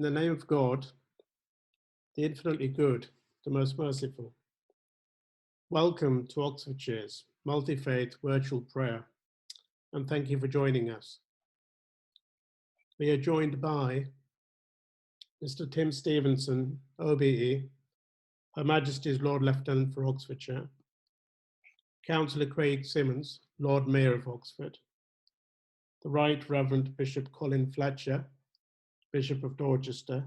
In the name of God, the infinitely good, the most merciful. Welcome to Oxfordshire's multi-faith virtual prayer, and thank you for joining us. We are joined by Mr. Tim Stevenson, OBE, Her Majesty's Lord Lieutenant for Oxfordshire, Councillor Craig Simmons, Lord Mayor of Oxford, the Right Reverend Bishop Colin Fletcher, Bishop of Dorchester,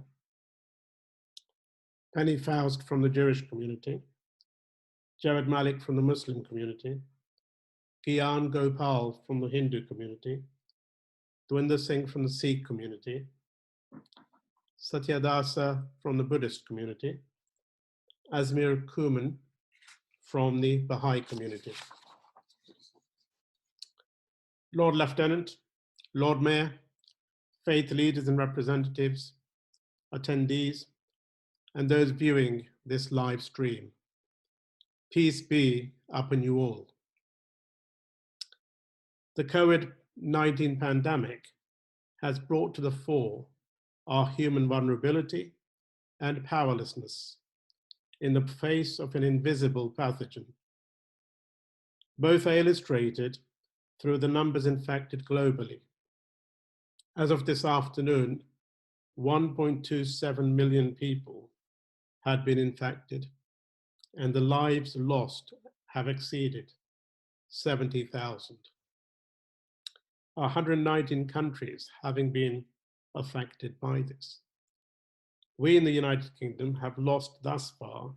Penny Faust from the Jewish community, Jawaid Malik from the Muslim community, Gian Gopal from the Hindu community, Davinder Singh from the Sikh community, Satyadasa from the Buddhist community, Esmyr Koomen from the Baha'i community. Lord Lieutenant, Lord Mayor, faith leaders and representatives, attendees, and those viewing this live stream. Peace be upon you all. The COVID-19 pandemic has brought to the fore our human vulnerability and powerlessness in the face of an invisible pathogen. Both are illustrated through the numbers infected globally. As of this afternoon, 1.27 million people had been infected, and the lives lost have exceeded 70,000. 119 countries having been affected by this. We in the United Kingdom have lost thus far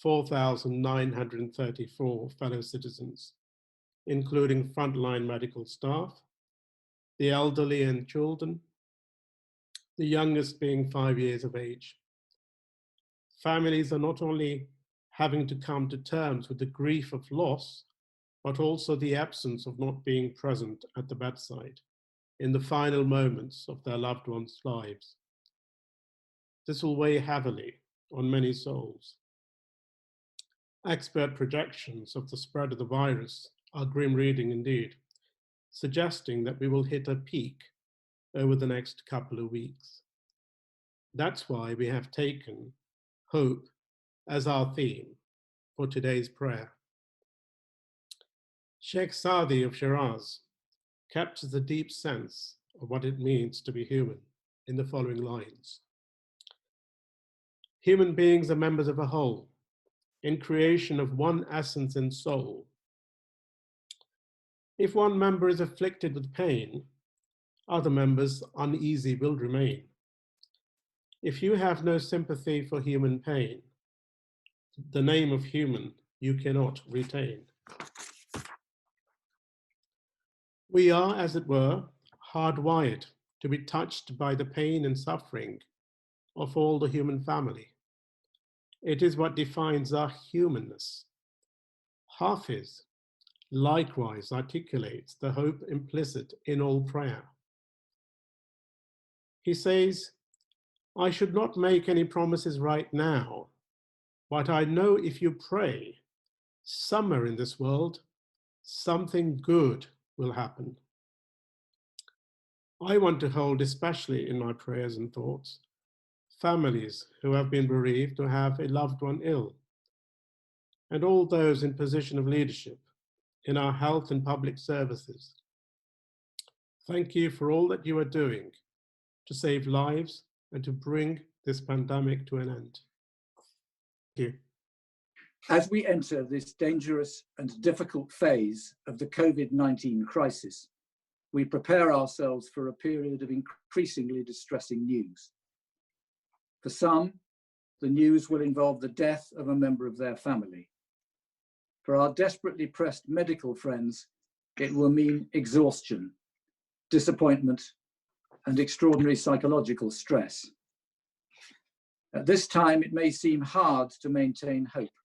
4,934 fellow citizens, including frontline medical staff, the elderly and children, the youngest being 5 years of age. Families are not only having to come to terms with the grief of loss, but also the absence of not being present at the bedside in the final moments of their loved ones' lives. This will weigh heavily on many souls. Expert projections of the spread of the virus are grim reading indeed, suggesting that we will hit a peak over the next couple of weeks. That's why we have taken hope as our theme for today's prayer. Sheikh Saadi of Shiraz captures the deep sense of what it means to be human in the following lines. Human beings are members of a whole, in creation of one essence and soul. If one member is afflicted with pain, other members uneasy will remain. If you have no sympathy for human pain, the name of human you cannot retain. We are, as it were, hardwired to be touched by the pain and suffering of all the human family. It is what defines our humanness. Hafiz likewise articulates the hope implicit in all prayer. He says, I should not make any promises right now, but I know if you pray, somewhere in this world, something good will happen. I want to hold, especially in my prayers and thoughts, families who have been bereaved or have a loved one ill, and all those in position of leadership in our health and public services. Thank you for all that you are doing to save lives and to bring this pandemic to an end. Thank you. As we enter this dangerous and difficult phase of the COVID-19 crisis, we prepare ourselves for a period of increasingly distressing news. For some, the news will involve the death of a member of their family. For our desperately pressed medical friends, it will mean exhaustion, disappointment, and extraordinary psychological stress. At this time, it may seem hard to maintain hope.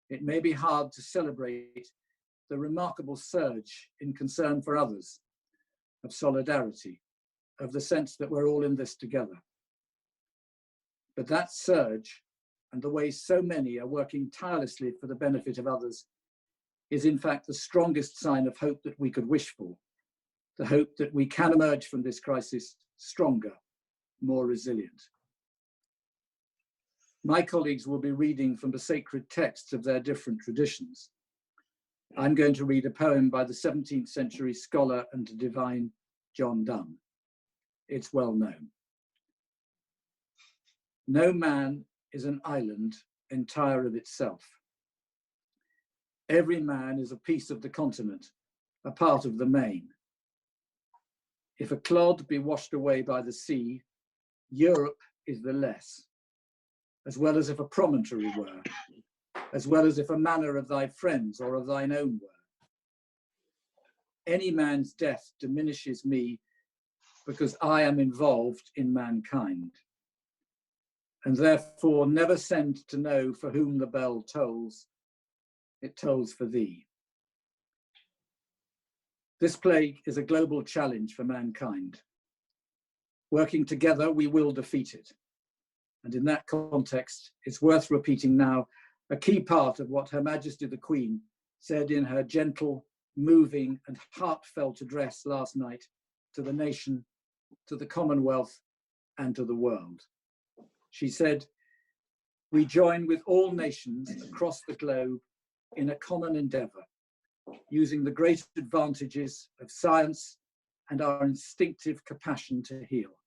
It may be hard to celebrate the remarkable surge in concern for others, of solidarity, of the sense that we're all in this together. But that surge, and the way so many are working tirelessly for the benefit of others, is in fact the strongest sign of hope that we could wish for, the hope that we can emerge from this crisis stronger, more resilient. My colleagues will be reading from the sacred texts of their different traditions. I'm going to read a poem by the 17th century scholar and divine John Donne. It's well known. No man is an island entire of itself. Every man is a piece of the continent, a part of the main. If a clod be washed away by the sea, Europe is the less, as well as if a promontory were, as well as if a manor of thy friends or of thine own were. Any man's death diminishes me because I am involved in mankind, and therefore never send to know for whom the bell tolls, it tolls for thee. This plague is a global challenge for mankind. Working together, we will defeat it. And in that context, it's worth repeating now a key part of what Her Majesty the Queen said in her gentle, moving and heartfelt address last night to the nation, to the Commonwealth, and to the world. She said, "We join with all nations across the globe in a common endeavour, using the great advantages of science and our instinctive compassion to heal.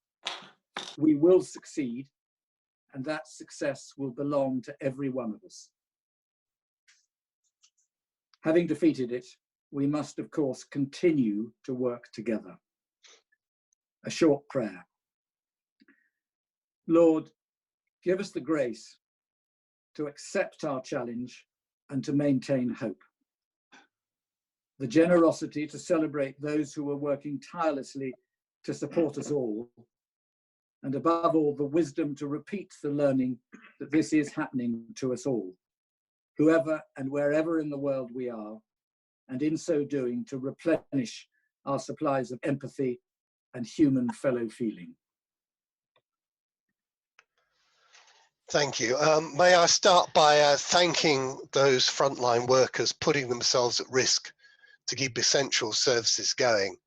We will succeed, and that success will belong to every one of us. Having defeated it, we must, of course, continue to work together." A short prayer. Lord, give us the grace to accept our challenge and to maintain hope. The generosity to celebrate those who are working tirelessly to support us all, and above all, the wisdom to repeat the learning that this is happening to us all, whoever and wherever in the world we are, and in so doing to replenish our supplies of empathy and human fellow feeling. Thank you. May I start by thanking those frontline workers putting themselves at risk to keep essential services going.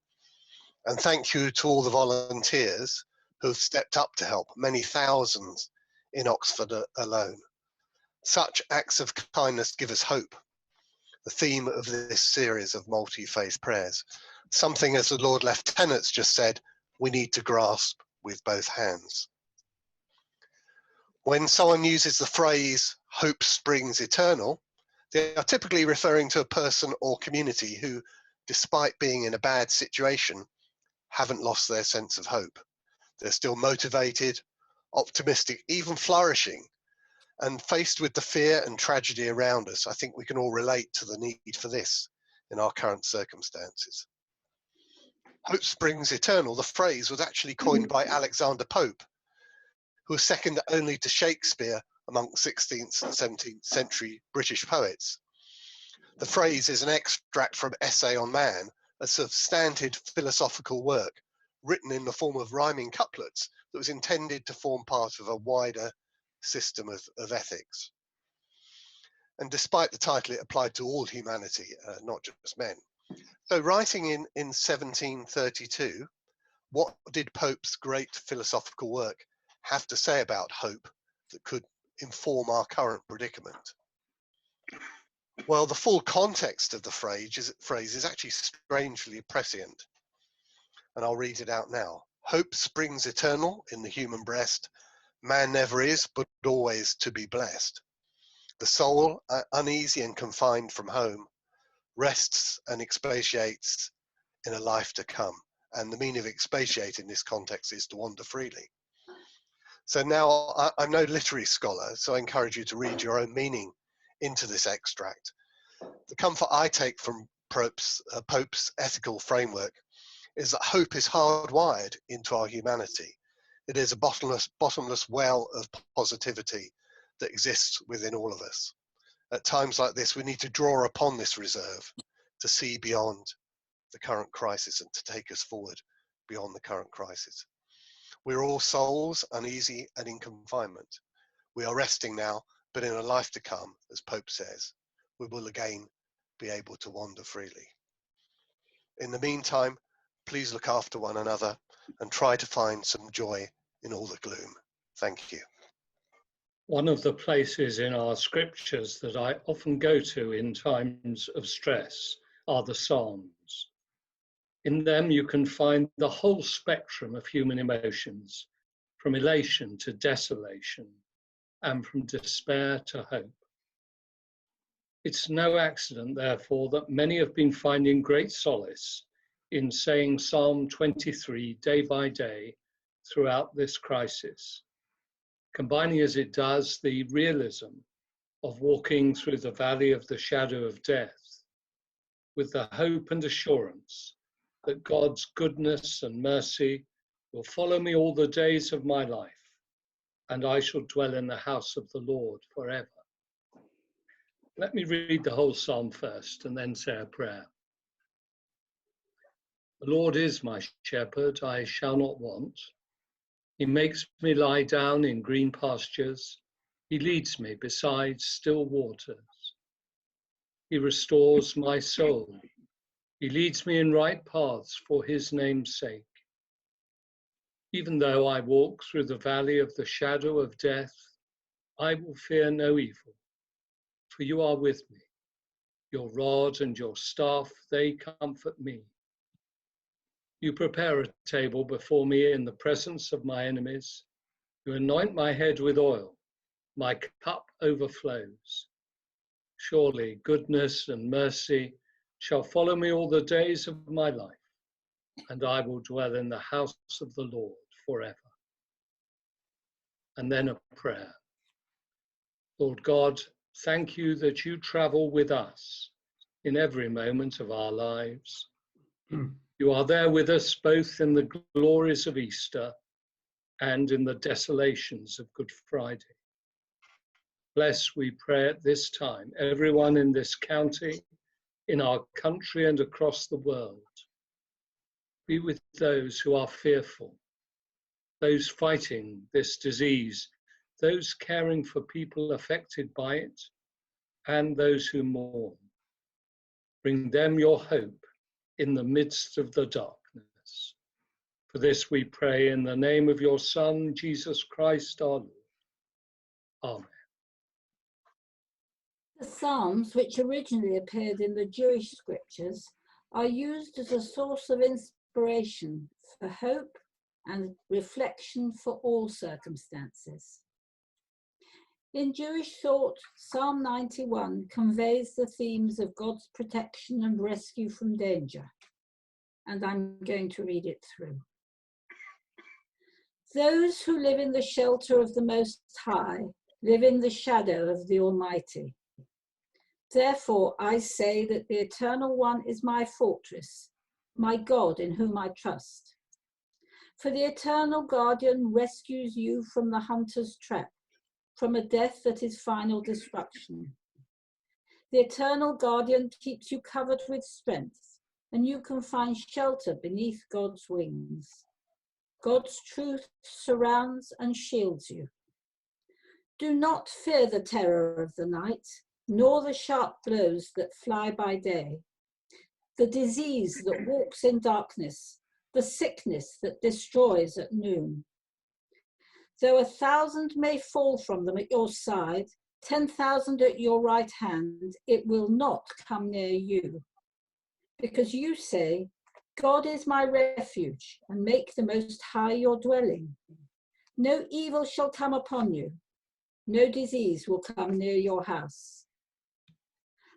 And thank you to all the volunteers who have stepped up to help, many thousands in Oxford alone. Such acts of kindness give us hope, the theme of this series of multi-faith prayers. Something, as the Lord Lieutenant's just said, we need to grasp with both hands. When someone uses the phrase, hope springs eternal, they are typically referring to a person or community who, despite being in a bad situation, haven't lost their sense of hope. They're still motivated, optimistic, even flourishing. And faced with the fear and tragedy around us, I think we can all relate to the need for this in our current circumstances. Hope springs eternal, the phrase was actually coined by Alexander Pope, who was second only to Shakespeare among 16th and 17th century British poets. The phrase is an extract from Essay on Man, a substantive philosophical work written in the form of rhyming couplets that was intended to form part of a wider system of ethics. And despite the title, it applied to all humanity, not just men. So writing in 1732, what did Pope's great philosophical work have to say about hope that could inform our current predicament? Well, the full context of the phrase is actually strangely prescient, and I'll read it out now. Hope springs eternal in the human breast. Man never is, but always to be blessed. The soul, uneasy and confined from home, rests and expatiates in a life to come. And the meaning of expatiate in this context is to wander freely. So now I'm no literary scholar, so I encourage you to read your own meaning into this extract. The comfort I take from Pope's ethical framework is that hope is hardwired into our humanity. It is a bottomless well of positivity that exists within all of us. At times like this, we need to draw upon this reserve to see beyond the current crisis and to take us forward beyond the current crisis. We're all souls, uneasy and in confinement. We are resting now, but in a life to come, as Pope says, we will again be able to wander freely. In the meantime, please look after one another and try to find some joy in all the gloom. Thank you. One of the places in our scriptures that I often go to in times of stress are the Psalms. In them you can find the whole spectrum of human emotions, from elation to desolation, and from despair to hope. It's no accident, therefore, that many have been finding great solace in saying Psalm 23 day by day throughout this crisis, combining as it does the realism of walking through the valley of the shadow of death with the hope and assurance that God's goodness and mercy will follow me all the days of my life, and I shall dwell in the house of the Lord forever. Let me read the whole psalm first and then say a prayer. The Lord is my shepherd, I shall not want. He makes me lie down in green pastures. He leads me beside still waters. He restores my soul. He leads me in right paths for his name's sake. Even though I walk through the valley of the shadow of death, I will fear no evil, for you are with me. Your rod and your staff, they comfort me. You prepare a table before me in the presence of my enemies. You anoint my head with oil. My cup overflows. Surely goodness and mercy shall follow me all the days of my life, and I will dwell in the house of the Lord forever. And then a prayer. Lord God, thank you that you travel with us in every moment of our lives. You are there with us both in the glories of Easter and in the desolations of Good Friday. Bless, we pray at this time, everyone in this county, in our country and across the world. Be with those who are fearful, those fighting this disease, those caring for people affected by it, and those who mourn. Bring them your hope in the midst of the darkness. For this we pray in the name of your Son, Jesus Christ our Lord. Amen. The Psalms, which originally appeared in the Jewish scriptures, are used as a source of inspiration for hope and reflection for all circumstances. In Jewish thought, Psalm 91 conveys the themes of God's protection and rescue from danger, and I'm going to read it through. Those who live in the shelter of the Most High live in the shadow of the Almighty. Therefore, I say that the Eternal One is my fortress, my God in whom I trust. For the Eternal Guardian rescues you from the hunter's trap, from a death that is final destruction. The Eternal Guardian keeps you covered with strength, and you can find shelter beneath God's wings. God's truth surrounds and shields you. Do not fear the terror of the night, nor the sharp blows that fly by day, the disease that walks in darkness, the sickness that destroys at noon. Though 1,000 may fall from them at your side, 10,000 at your right hand, it will not come near you. Because you say, God is my refuge, and make the Most High your dwelling. No evil shall come upon you, no disease will come near your house.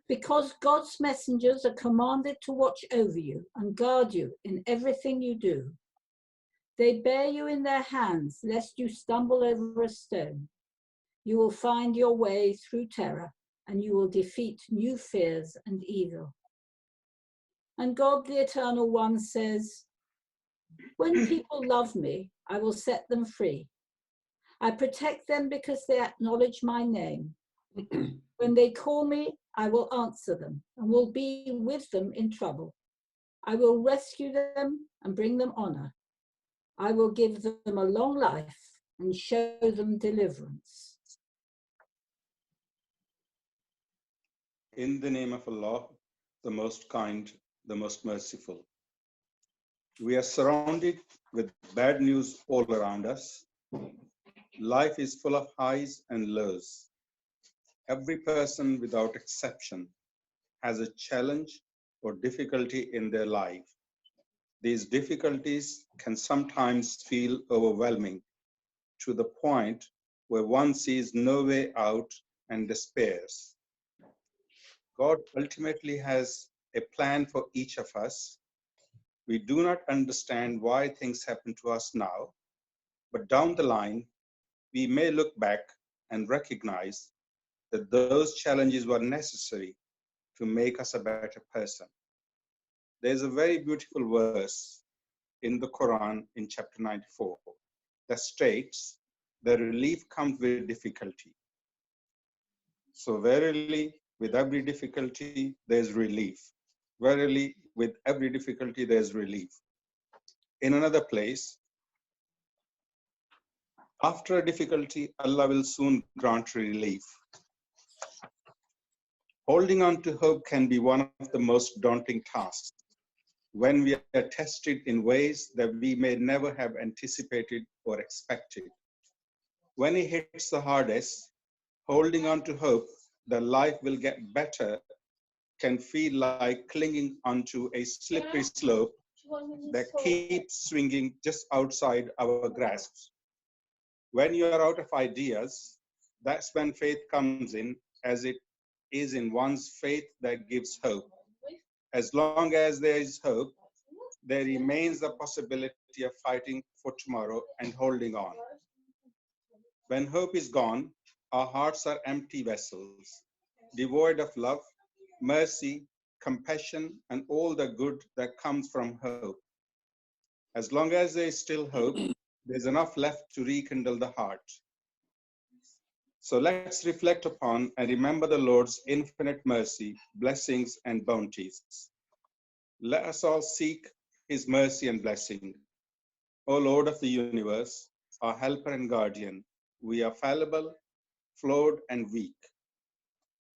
Because God's messengers are commanded to watch over you and guard you in everything you do. They bear you in their hands, lest you stumble over a stone. You will find your way through terror, and you will defeat new fears and evil. And God, the Eternal One, says, when people love me, I will set them free. I protect them because they acknowledge my name. When they call me, I will answer them and will be with them in trouble. I will rescue them and bring them honor. I will give them a long life and show them deliverance. In the name of Allah, the most kind, the most merciful. We are surrounded with bad news all around us. Life is full of highs and lows. Every person without exception has a challenge or difficulty in their life. These difficulties can sometimes feel overwhelming to the point where one sees no way out and despairs. God ultimately has a plan for each of us. We do not understand why things happen to us now, but down the line, we may look back and recognize that those challenges were necessary to make us a better person. There's a very beautiful verse in the Quran in chapter 94 that states that relief comes with difficulty. So verily, with every difficulty, there's relief. Verily, with every difficulty, there's relief. In another place, after a difficulty, Allah will soon grant relief. Holding on to hope can be one of the most daunting tasks when we are tested in ways that we may never have anticipated or expected. When it hits the hardest, holding on to hope that life will get better can feel like clinging onto a slippery slope that keeps swinging just outside our grasp. When you are out of ideas, that's when faith comes in, as it is in one's faith that gives hope. As long as there is hope, there remains the possibility of fighting for tomorrow and holding on. When hope is gone, our hearts are empty vessels, devoid of love, mercy, compassion, and all the good that comes from hope. As long as there is still hope, there's enough left to rekindle the heart. So let's reflect upon and remember the Lord's infinite mercy, blessings, and bounties. Let us all seek His mercy and blessing. O Lord of the universe, our helper and guardian, we are fallible, flawed, and weak.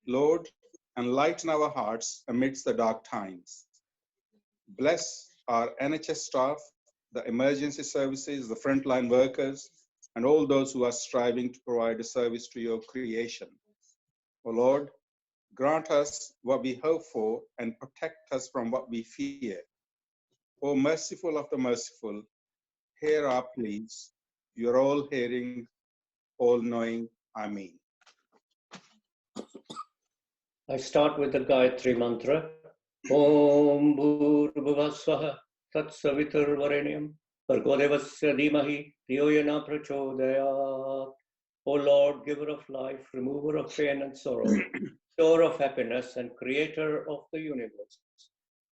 Lord, enlighten our hearts amidst the dark times. Bless our NHS staff, the emergency services, the frontline workers, and all those who are striving to provide a service to your creation. O Lord, grant us what we hope for and protect us from what we fear. O merciful of the merciful, hear our pleas. You are all hearing, all knowing. Ameen. I start with the Gayatri mantra. Om Bhur-Bhuvah-Swaha Tat-Savitur-Varenyam Bhargo-Devasya Dhimahi Dhiyo-Yo-Na Prachodayat. O Lord, giver of life, remover of pain and sorrow, store of happiness and creator of the universe,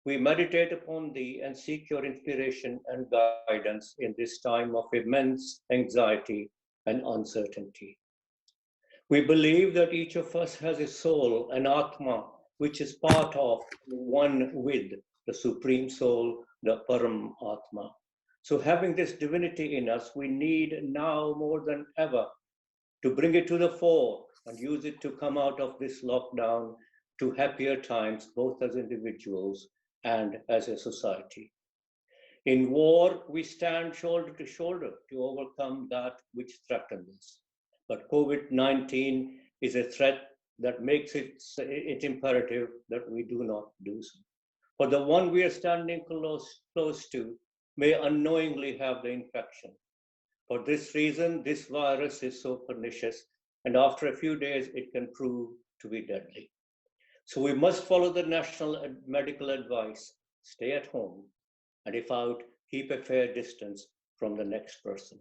we meditate upon Thee and seek Your inspiration and guidance in this time of immense anxiety and uncertainty. We believe that each of us has a soul, an Atma, which is part of, one with the Supreme Soul, the Param Atma. So having this divinity in us, we need now more than ever to bring it to the fore and use it to come out of this lockdown to happier times, both as individuals and as a society. In war, we stand shoulder to shoulder to overcome that which threatens us. But COVID-19 is a threat that makes it imperative that we do not do so. For the one we are standing close to may unknowingly have the infection. For this reason, this virus is so pernicious, and after a few days, it can prove to be deadly. So we must follow the national medical advice, stay at home, and if out, keep a fair distance from the next person.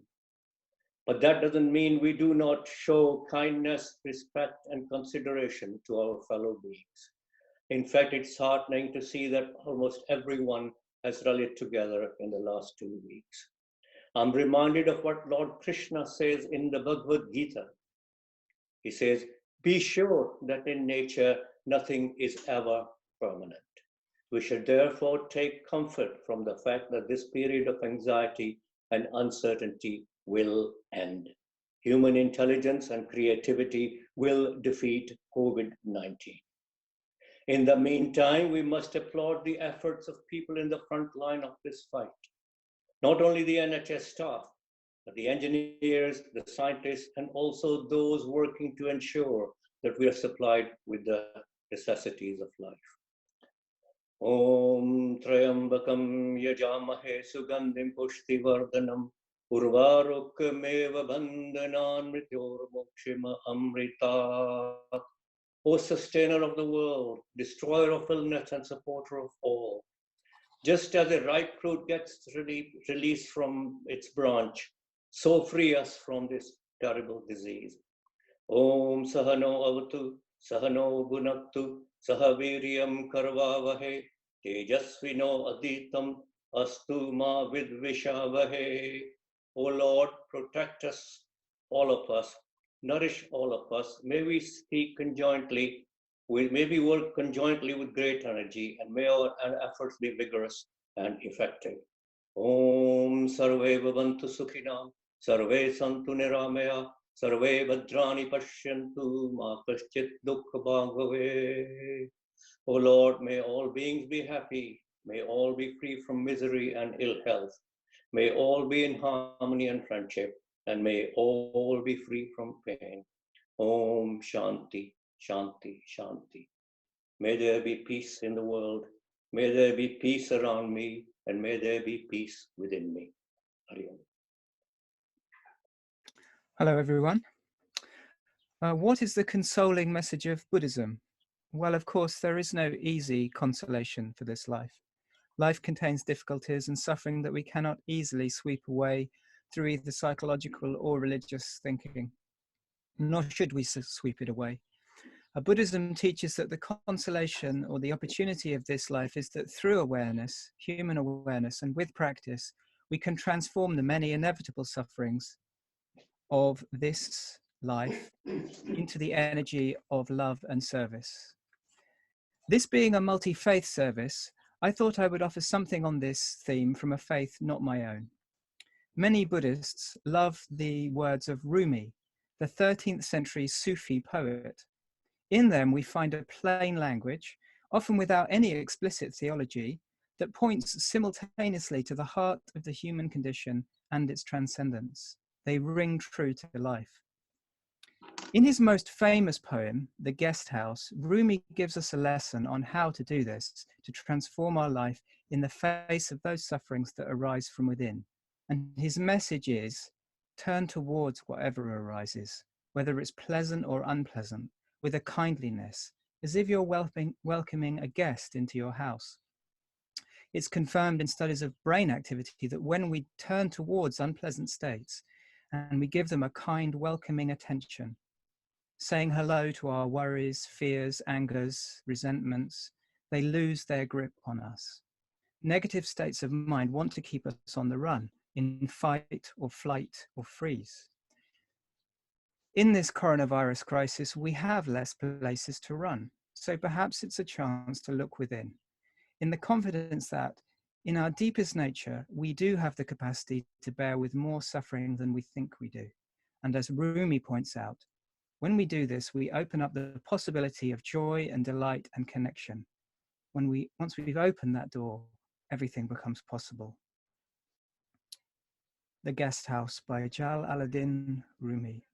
But that doesn't mean we do not show kindness, respect, and consideration to our fellow beings. In fact, it's heartening to see that almost everyone has rallied together in the last 2 weeks. I'm reminded of what Lord Krishna says in the Bhagavad Gita. He says, be sure that in nature, nothing is ever permanent. We should therefore take comfort from the fact that this period of anxiety and uncertainty will end. Human intelligence and creativity will defeat COVID-19. In the meantime, we must applaud the efforts of people in the front line of this fight. Not only the NHS staff, the engineers, the scientists, and also those working to ensure that we are supplied with the necessities of life. Om Trayambakam Yajamahe Sugandhim Pushtivardhanam Urvarukmeva Bandhanan Mrityormokshima Amritat. O sustainer of the world, destroyer of illness and supporter of all, just as a ripe fruit gets released from its branch, so free us from this terrible disease. Om Sahano Avatu, Sahano Bhunaktu, Sahaviryam Karvavahe, Tejasvino Aditam, Astu Ma Vidvishavahe. O Lord, protect us, all of us, nourish all of us. May we speak conjointly, may we work conjointly with great energy, and may our efforts be vigorous and effective. Om Sarve Bhavantu Sukhinam, Sarve Santu Niramaya, Sarve Bhadrani Pashyantu, Ma Kaschit Dukkha Bhagave. O Lord, may all beings be happy, may all be free from misery and ill health, may all be in harmony and friendship, and may all be free from pain. Om Shanti, Shanti, Shanti. May there be peace in the world, may there be peace around me, and may there be peace within me. Hari Om. Hello, everyone. What is the consoling message of Buddhism? Well, of course, there is no easy consolation for this life. Life contains difficulties and suffering that we cannot easily sweep away through either psychological or religious thinking, nor should we sweep it away. Buddhism teaches that the consolation or the opportunity of this life is that through awareness, human awareness, and with practice, we can transform the many inevitable sufferings of this life into the energy of love and service. This being a multi-faith service, I thought I would offer something on this theme from a faith not my own. Many Buddhists love the words of Rumi, the 13th century Sufi poet. In them we find a plain language, often without any explicit theology, that points simultaneously to the heart of the human condition and its transcendence. They ring true to life. In his most famous poem, The Guest House, Rumi gives us a lesson on how to do this, to transform our life in the face of those sufferings that arise from within. And his message is, turn towards whatever arises, whether it's pleasant or unpleasant, with a kindliness, as if you're welcoming a guest into your house. It's confirmed in studies of brain activity that when we turn towards unpleasant states and we give them a kind, welcoming attention, saying hello to our worries, fears, angers, resentments, they lose their grip on us. Negative states of mind want to keep us on the run, in fight or flight or freeze. In this coronavirus crisis, we have less places to run, so perhaps it's a chance to look within, in the confidence that in our deepest nature, we do have the capacity to bear with more suffering than we think we do. And as Rumi points out, when we do this, we open up the possibility of joy and delight and connection. Once we've opened that door, everything becomes possible. The Guest House by Jalaluddin Rumi.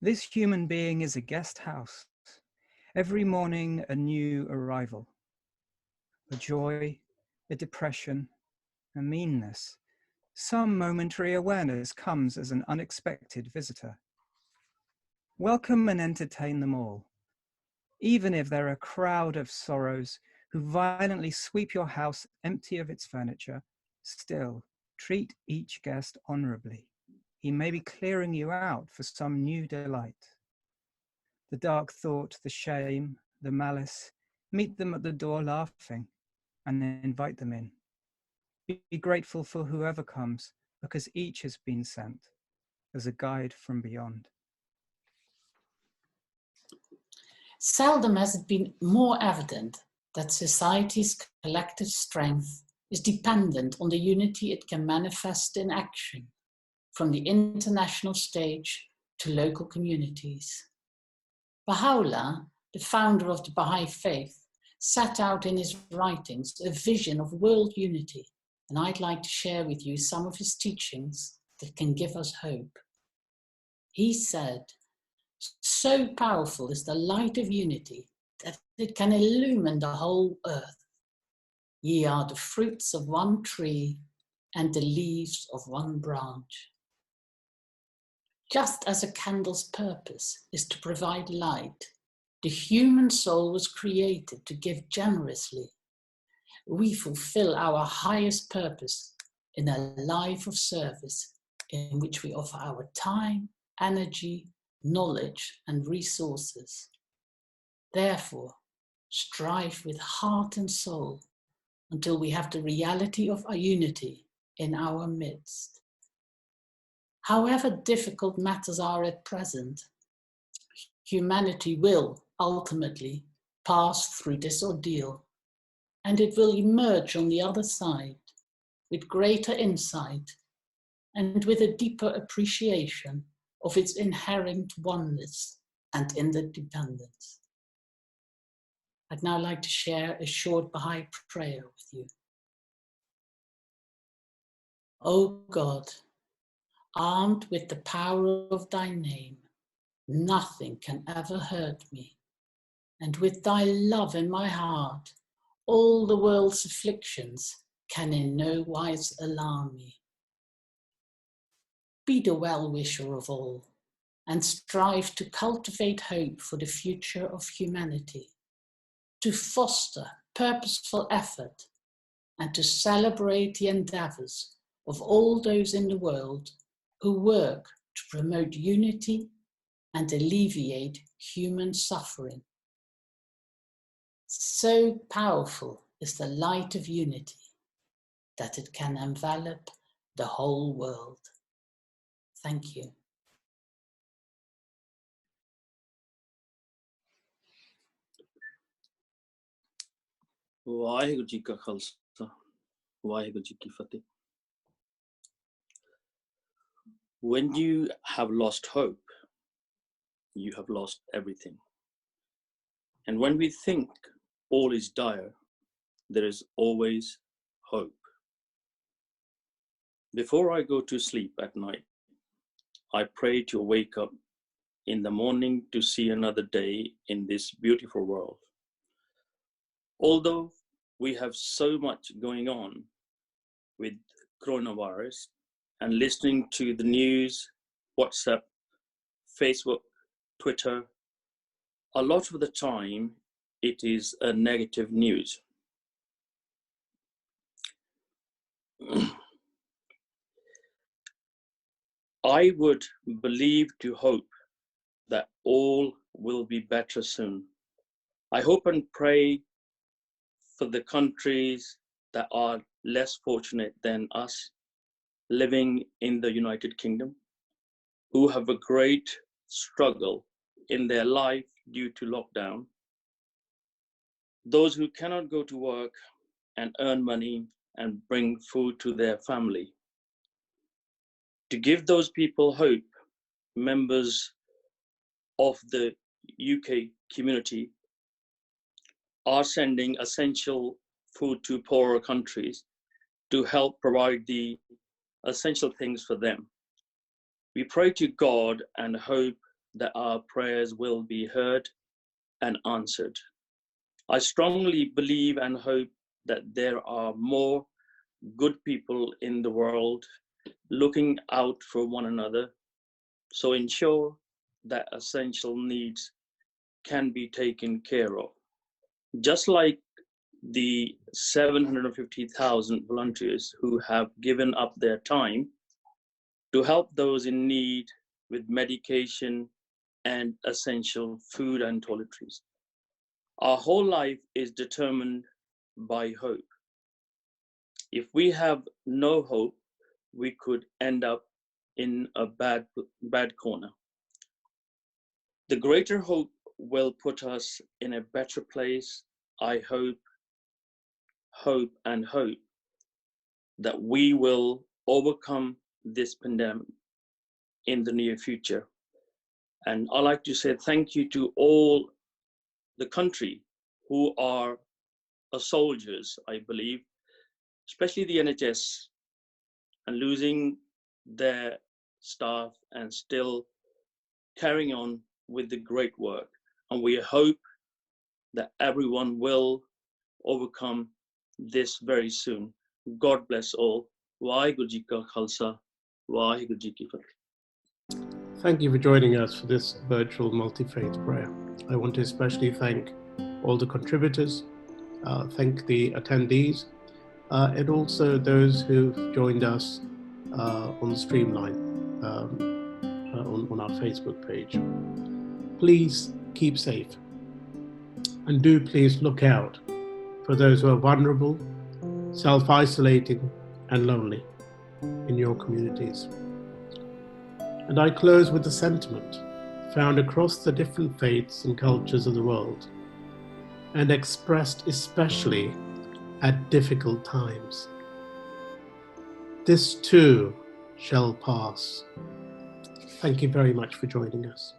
This human being is a guest house. Every morning, a new arrival. A joy, a depression, a meanness. Some momentary awareness comes as an unexpected visitor. Welcome and entertain them all. Even if they're a crowd of sorrows who violently sweep your house empty of its furniture, still treat each guest honorably. He may be clearing you out for some new delight. The dark thought, the shame, the malice, meet them at the door laughing and invite them in. Be grateful for whoever comes, because each has been sent as a guide from beyond. Seldom has it been more evident that society's collective strength is dependent on the unity it can manifest in action, from the international stage to local communities. Baha'u'llah, the founder of the Baha'i faith, set out in his writings a vision of world unity and I'd like to share with you some of his teachings that can give us hope. He said, "So powerful is the light of unity that it can illumine the whole earth. Ye are the fruits of one tree and the leaves of one branch." Just as a candle's purpose is to provide light, the human soul was created to give generously. We fulfill our highest purpose in a life of service in which we offer our time, energy, knowledge, and resources. Therefore, strive with heart and soul until we have the reality of our unity in our midst. However difficult matters are at present, humanity will ultimately pass through this ordeal, and it will emerge on the other side with greater insight and with a deeper appreciation of its inherent oneness and interdependence. I'd now like to share a short Baha'i prayer with you. O God, armed with the power of thy name, nothing can ever hurt me, and with thy love in my heart, all the world's afflictions can in no wise alarm me. Be the well-wisher of all, and strive to cultivate hope for the future of humanity, to foster purposeful effort, and to celebrate the endeavours of all those in the world who work to promote unity and alleviate human suffering. So powerful is the light of unity that it can envelop the whole world. Thank you. Waheguru ji ਕਾ ਖਾਲਸਾ ਵਾਹਿਗੁਰੂ ਜੀ ਕੀ ਫਤਿਹ. When you have lost hope, you have lost everything. And when we think all is dire, there is always hope. Before I go to sleep at night, I pray to wake up in the morning to see another day in this beautiful world. Although we have so much going on with coronavirus and listening to the news, WhatsApp, Facebook, Twitter, a lot of the time it is a negative news. I would believe to hope that all will be better soon. I hope and pray for the countries that are less fortunate than us, living in the United Kingdom, who have a great struggle in their life due to lockdown. Those who cannot go to work and earn money and bring food to their family. To give those people hope, members of the UK community are sending essential food to poorer countries to help provide the essential things for them. We pray to God and hope that our prayers will be heard and answered. I strongly believe and hope that there are more good people in the world looking out for one another, so ensure that essential needs can be taken care of. Just like the 750,000 volunteers who have given up their time to help those in need with medication and essential food and toiletries. Our whole life is determined by hope. If we have no hope, we could end up in a bad corner. The greater hope will put us in a better place. I hope that we will overcome this pandemic in the near future. And I'd like to say thank you to all the country who are soldiers, I believe, especially the NHS, and losing their staff and still carrying on with the great work. And we hope that everyone will overcome this very soon. God bless all. Waheguru Ji Ka Khalsa, Waheguru Ji Ki Fateh. Thank you for joining us for this virtual multi-faith prayer. I want to especially thank all the contributors, thank the attendees, and also those who've joined us on the Streamline on our Facebook page. Please keep safe, and do please look out for those who are vulnerable, self-isolating and lonely in your communities. And I close with a sentiment found across the different faiths and cultures of the world, and expressed especially at difficult times. This too shall pass. Thank you very much for joining us.